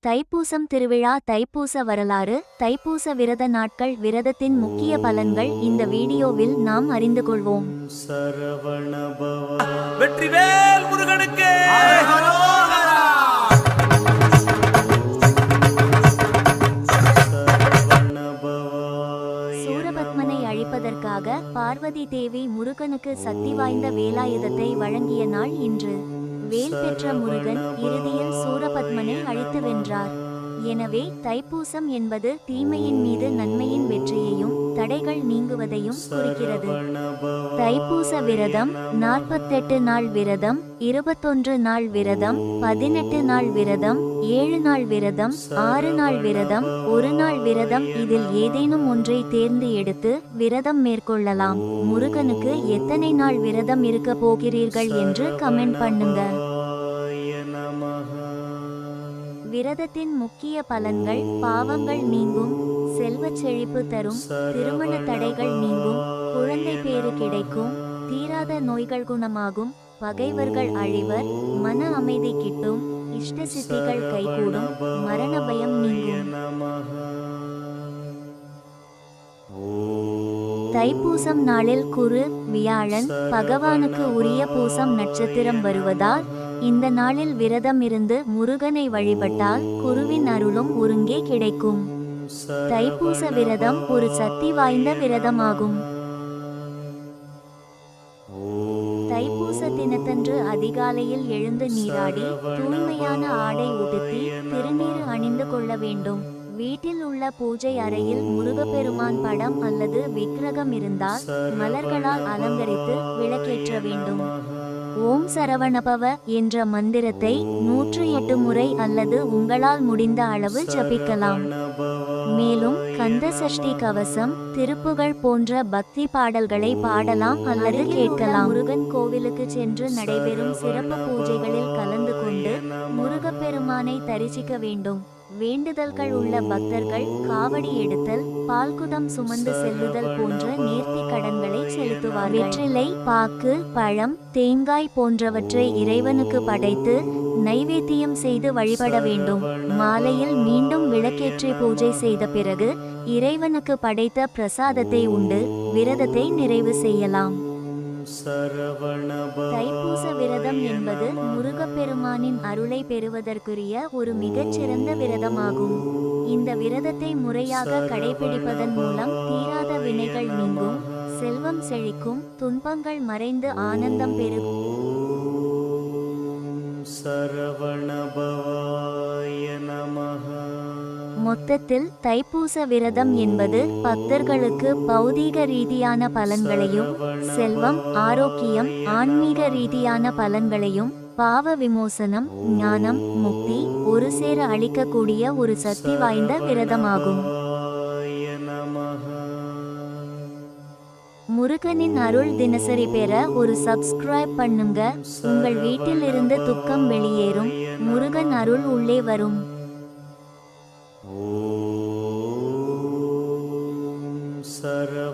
தைப்பூசம் திருவிழா தைப்பூச வரலாறு தைப்பூச விரத நாட்கள் விரதத்தின் முக்கிய பலன்கள் இந்த வீடியோவில் நாம் அறிந்து கொள்வோம். வெற்றிவேல் முருகனுக்கு சூரபத்மனை அழிப்பதற்காக பார்வதி தேவி முருகனுக்கு சக்தி வாய்ந்த வேலாயுதத்தை வழங்கிய நாள் இன்று. வேல் பெற்ற முருகன் இறுதியில் சூரபத்மனை அழித்து வென்றார். எனவே தைப்பூசம் என்பது தீமையின் மீது நன்மையின் வெற்றியையும் தடைகள் நீங்குவதையும் குறிக்கிறது. தைப்பூச விரதம் 48 நாள் விரதம், 21 நாள் விரதம், 18 நாள் விரதம், 7 நாள் விரதம், 6 நாள் விரதம், 1 நாள் விரதம். இதில் ஏதேனும் ஒன்றை தேர்ந்து எடுத்து விரதம் மேற்கொள்ளலாம். முருகனுக்கு எத்தனை நாள் விரதம் இருக்க போகிறீர்கள் என்று கமெண்ட் பண்ணுங்க. விரதத்தின் முக்கிய பலன்கள்: பாவங்கள் நீங்கும், செல்வச் செழிப்பு தரும், திருமண தடைகள் நீங்கும், குழந்தை பேறு கிடைக்கும், தீராத நோய்கள் குணமாகும், பகைவர்கள் அழிவர், மன அமைதி கிட்டும், இஷ்ட சித்திகள் கைகூடும், மரண பயம் நீங்கும். தைப்பூசம் நாளில் குரு வியாழன் பகவானுக்கு உரிய பூசம் நட்சத்திரம் வருவதால் இந்த நாளில் விரதம் இருந்து முருகனை வழிபட்டால் குருவின் அருளும் ஒருங்கே கிடைக்கும். தைப்பூச விரதம் ஒரு சக்தி வாய்ந்த விரதமாகும். தைப்பூச தினத்தன்று அதிகாலையில் எழுந்து நீராடி தூய்மையான ஆடை உடுத்தி திருநீறு அணிந்து கொள்ள வேண்டும். வீட்டில் உள்ள பூஜை அறையில் முருகப்பெருமான் படம் அல்லது விக்கிரகம் இருந்தால் மலர்களால் அலங்கரித்து விளக்கேற்ற வேண்டும். ஓம் சரவணபவ என்ற மந்திரத்தை 108 முறை அல்லது உங்களால் முடிந்த அளவு ஜபிக்கலாம். மேலும் கந்த சஷ்டி கவசம், திருப்புகழ் போன்ற பக்தி பாடல்களை பாடலாம் அல்லது கேட்கலாம். முருகன் கோவிலுக்கு சென்று நடைபெறும் சிறப்பு பூஜைகளில் கலந்து கொண்டு முருகப்பெருமானை தரிசிக்க வேண்டும். வேண்டுதல்கள் உள்ள பக்தர்கள் காவடி எடுத்தல், பால்குடம் சுமந்து செல்லுதல் போன்ற நேர்த்தி கடன்களை செலுத்துவார். வெற்றிலை, பாக்கு, பழம், தேங்காய் போன்றவற்றை இறைவனுக்கு படைத்து நைவேத்தியம் செய்து வழிபட வேண்டும். மாலையில் மீண்டும் விளக்கேற்றி பூஜை செய்த பிறகு இறைவனுக்கு படைத்த பிரசாதத்தை உண்டு விரதத்தை நிறைவு செய்யலாம். தைப்பூச விரதம் என்பது முருகப்பெருமானின் அருளை பெறுவதற்குரிய ஒரு மிகச்சிறந்த விரதமாகும். இந்த விரதத்தை முறையாக கடைபிடிப்பதன் மூலம் தீராத வினைகள் நீங்கும், செல்வம் செழிக்கும், துன்பங்கள் மறைந்து ஆனந்தம் பெருகும். மொத்தத்தில் தைப்பூச விரதம் என்பது பக்தர்களுக்கு பௌதீக ரீதியான பலன்களையும், செல்வம், ஆரோக்கியம், ஆன்மீக ரீதியான பலன்களையும், பாவ விமோசனம், ஞானம், முக்தி ஒரு சேர அளிக்கக்கூடிய ஒரு சக்தி வாய்ந்த விரதமாகும். முருகனின் அருள் தினசரி பெற ஒரு சப்ஸ்கிரைப் பண்ணுங்க. உங்கள் வீட்டில் இருந்து துக்கம் வெளியேறும், முருகன் அருள் உள்ளே வரும். சரவணபவாய